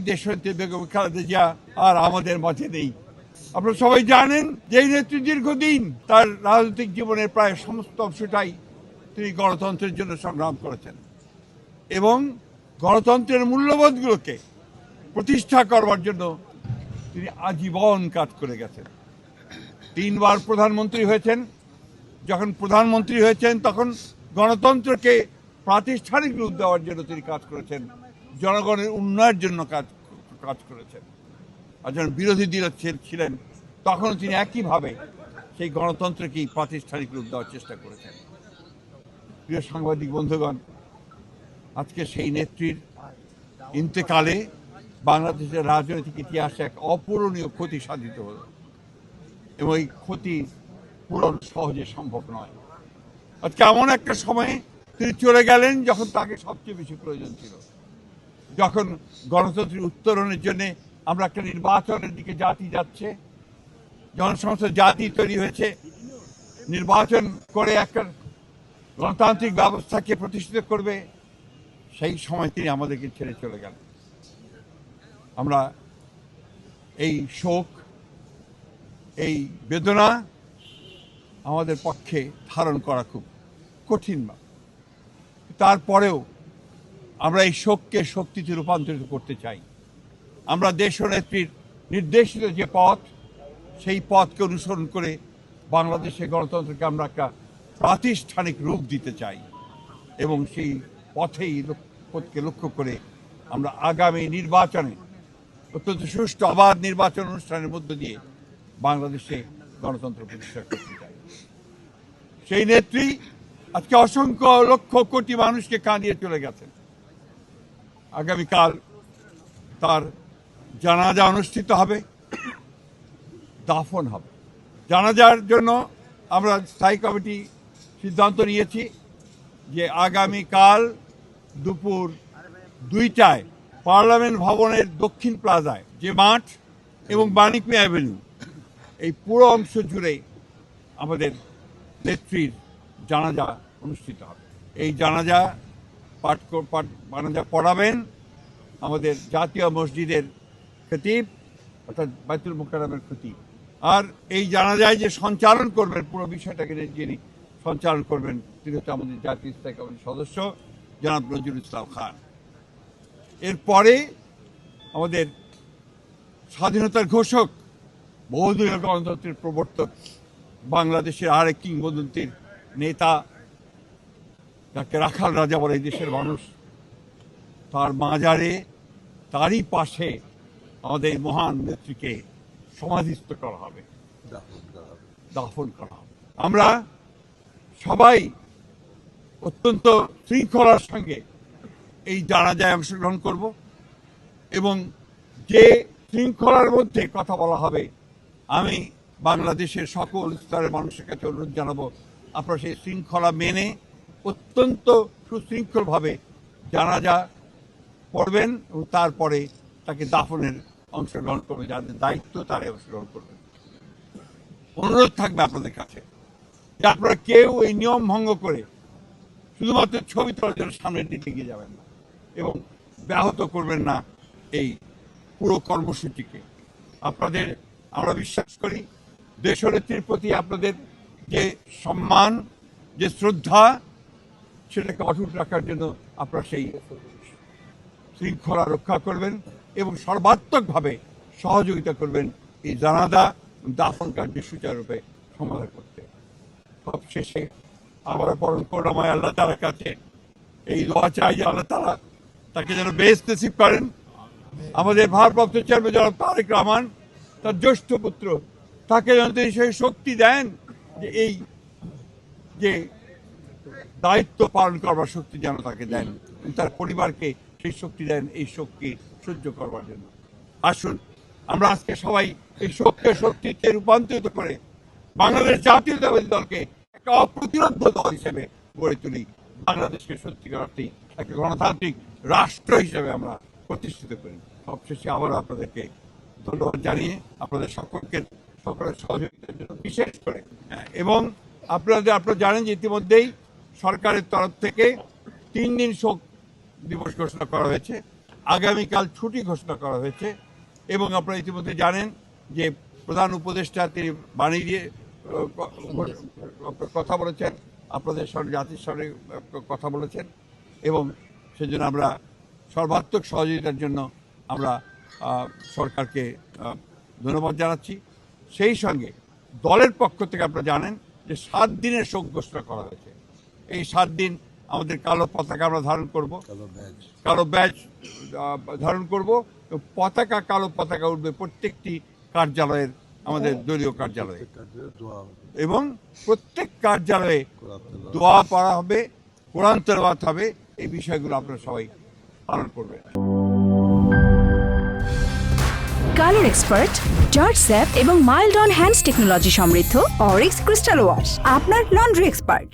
দেশনেত্রী বেগম খালেদা জিয়া আর আমাদের মাঝে নেই। আপনারা সবাই জানেন যে এই নেত্রী দীর্ঘদিন তার রাজনৈতিক জীবনের প্রায় সমস্ত অংশটাই তিনি গণতন্ত্রের জন্য সংগ্রাম করেছেন এবং গণতন্ত্রের মূল্যবোধগুলোকে প্রতিষ্ঠা করবার জন্য তিনি আজীবন কাজ করে গেছেন। 3 বার প্রধানমন্ত্রী হয়েছেন। যখন প্রধানমন্ত্রী হয়েছেন তখন গণতন্ত্রকে প্রাতিষ্ঠানিক রূপ দেওয়ার জন্য তিনি কাজ করেছেন, জনগণের উন্নয়নের জন্য কাজ করেছেন। আর যখন বিরোধী দল ছিলেন তখন তিনি একইভাবে সেই গণতন্ত্রকেই প্রাতিষ্ঠানিক রূপ দেওয়ার চেষ্টা করেছেন। প্রিয় সাংবাদিক বন্ধুগণ, আজকে সেই নেত্রীর ইন্তেকালে বাংলাদেশের রাজনৈতিক ইতিহাসে এক অপূরণীয় ক্ষতি সাধিত হল এবং এই ক্ষতি পূরণ সহজে সম্ভব নয়। আজকে এমন একটা সময়ে তিনি চলে গেলেন যখন তাকে সবচেয়ে বেশি প্রয়োজন ছিল, যখন গণতন্ত্রের উত্তরণের জন্য আমরা একটা নির্বাচনের দিকে জাতি যাচ্ছে, জনসমস্ত জাতি তৈরি হয়েছে, নির্বাচন করে একটা গণতান্ত্রিক ব্যবস্থাকে প্রতিষ্ঠিত করবে, সেই সময় তিনি আমাদেরকে ছেড়ে চলে গেলেন। আমরা এই শোক, এই বেদনা আমাদের পক্ষে ধারণ করা খুব কঠিন। তারপরেও আমরা এই শোককে শক্তিতে রূপান্তরিত করতে চাই। আমরা দেশনেত্রীর নির্দেশিত যে পথ, সেই পথকে অনুসরণ করে বাংলাদেশের গণতন্ত্রকে আমরা একটা প্রাতিষ্ঠানিক রূপ দিতে চাই এবং সেই পথকে লক্ষ্য করে আমরা আগামী নির্বাচনে অত্যন্ত সুষ্ঠু অবাধ নির্বাচন অনুষ্ঠানের মধ্য দিয়ে বাংলাদেশে গণতন্ত্র প্রতিষ্ঠা করতে চাই। সেই নেত্রী আজকে অসংখ্য লক্ষ কোটি মানুষকে কাঁদিয়ে চলে গেছেন। আগামীকাল তার জানাজা অনুষ্ঠিত হবে, দাফন হবে। জানাজার জন্য আমরা স্থায়ী কমিটি সিদ্ধান্ত নিয়েছি যে আগামীকাল দুপুর 2টায় পার্লামেন্ট ভবনের দক্ষিণ প্লাজায় যে মাঠ এবং বাণিজ্য অ্যাভিনিউ, এই পুরো অংশ জুড়ে আমাদের নেত্রীর জানাজা অনুষ্ঠিত হবে। এই জানাজা পড়াবেন আমাদের জাতীয় মসজিদের খতিব অর্থাৎ বাইতুল মুকাররমের খতিব। আর এই জানাজায় যে সঞ্চালন করবেন, পুরো বিষয়টাকে যিনি সঞ্চালন করবেন, তিনি হচ্ছে আমাদের জাতীয় স্থায়ী কমিটির সদস্য জনাব নজরুল ইসলাম খান। এরপরে আমাদের স্বাধীনতার ঘোষক, বহুদলীয় গণতন্ত্রের প্রবর্তক, বাংলাদেশের আরেক কিংবদন্তির নেতা, যাকে রাখাল রাজা বলে এই দেশের মানুষ, তার মাজারে, তারই পাশে আমাদের মহান নেত্রীকে সমাধিস্থ করা হবে, দাফন করা হবে। আমরা সবাই অত্যন্ত শৃঙ্খলার সঙ্গে এই জানাজায় অংশগ্রহণ করব এবং যে শৃঙ্খলার মধ্যে কথা বলা হবে, আমি বাংলাদেশের সকল স্তরের মানুষের কাছে অনুরোধ জানাবো, আপনারা সেই শৃঙ্খলা মেনে অত্যন্ত সুশৃঙ্খলভাবে জানাজা পড়বেন এবং তারপরে তাকে দাফনের অংশগ্রহণ করবে, যাদের দায়িত্ব তারাই অংশগ্রহণ করবেন। অনুরোধ থাকবে আপনাদের কাছে যে আপনারা কেউ এই নিয়ম ভঙ্গ করে শুধুমাত্র ছবি তোলার জন্য সামনের দিকে এগিয়ে যাবেন না এবং ব্যাহত করবেন না এই পুরো কর্মসূচিকে। আপনাদের আমরা বিশ্বাস করি দেশনেত্রীর প্রতি আপনাদের যে সম্মান, যে শ্রদ্ধা, সেটাকে অটুট রাখার জন্য আপনারা সেই শৃঙ্খলা রক্ষা করবেন এবং সর্বাত্মকভাবে সহযোগিতা করবেন এই জানাজা দাফন কার্য সুচারুরূপে সমাধান করতে। সবশেষে আবার পরম করুণাময় আল্লাহ তাআলার কাছে এই দোয়া চাই যে আল্লাহ তাআলা তাকে যেন বেহেশত নসিব করেন। আমাদের ভারপ্রাপ্ত চেয়ারম্যান জনাব তারেক রহমান, তার জ্যেষ্ঠ পুত্র, তাকে যেন তিনি সেই শক্তি দেন যে এই যে দায়িত্ব পালন করবার শক্তি যেন তাকে দেন, তার পরিবারকে সেই শক্তি দেন এই শোককে সহ্য করবার জন্য। আসুন আমরা আজকে সবাই এই শোককে শক্তিতে রূপান্তরিত করে বাংলাদেশ জাতীয়তাবাদী দলকে একটা অপ্রতিরোধ দল হিসেবে গড়ে তুলি, বাংলাদেশকে সত্যিকার অর্থে একটা গণতান্ত্রিক রাষ্ট্র হিসেবে আমরা প্রতিষ্ঠিত করি। সবশেষে আবার আপনাদেরকে ধন্যবাদ জানিয়ে আপনাদের সকলের সহযোগিতার জন্য বিশেষ করে এবং আপনারা জানেন যে ইতিমধ্যেই সরকারের তরফ থেকে 3 দিন শোক দিবস ঘোষণা করা হয়েছে। আগামীকাল ছুটি ঘোষণা করা হয়েছে এবং আপনারা ইতিমধ্যে জানেন যে প্রধান উপদেষ্টা তিনি বাণী দিয়ে কথা বলেছেন, আপনাদের সঙ্গে জাতির সঙ্গে কথা বলেছেন এবং সেজন্য আমরা সর্বাত্মক সহযোগিতার জন্য আমরা সরকারকে ধন্যবাদ জানাচ্ছি। সেই সঙ্গে দলের পক্ষ থেকে আপনারা জানেন যে 7 দিনের শোক ঘোষণা করা হয়েছে। এই 7 দিন আমাদের কালো পতাকা আমরা ধারণ করব, কালো ব্যাজ ধারণ করব, পতাকা কালো পতাকা উঠবে প্রত্যেকটি কার্যালয়ের, আমাদের দলীয় কার্যালয়ে, এবং প্রত্যেক কার্যালয়ে দোয়া পড়া হবে, কোরআন তেলাওয়াত হবে। এই বিষয়গুলো আপনারা সবাই পালন করবেন। কালার এক্সপার্ট, জর্জ স্যাপ এবং মাইল্ড অন হ্যান্ডস টেকনোলজি সমৃদ্ধ অরিক্স ক্রিস্টাল ওয়াশ আপনার লন্ড্রি এক্সপার্ট।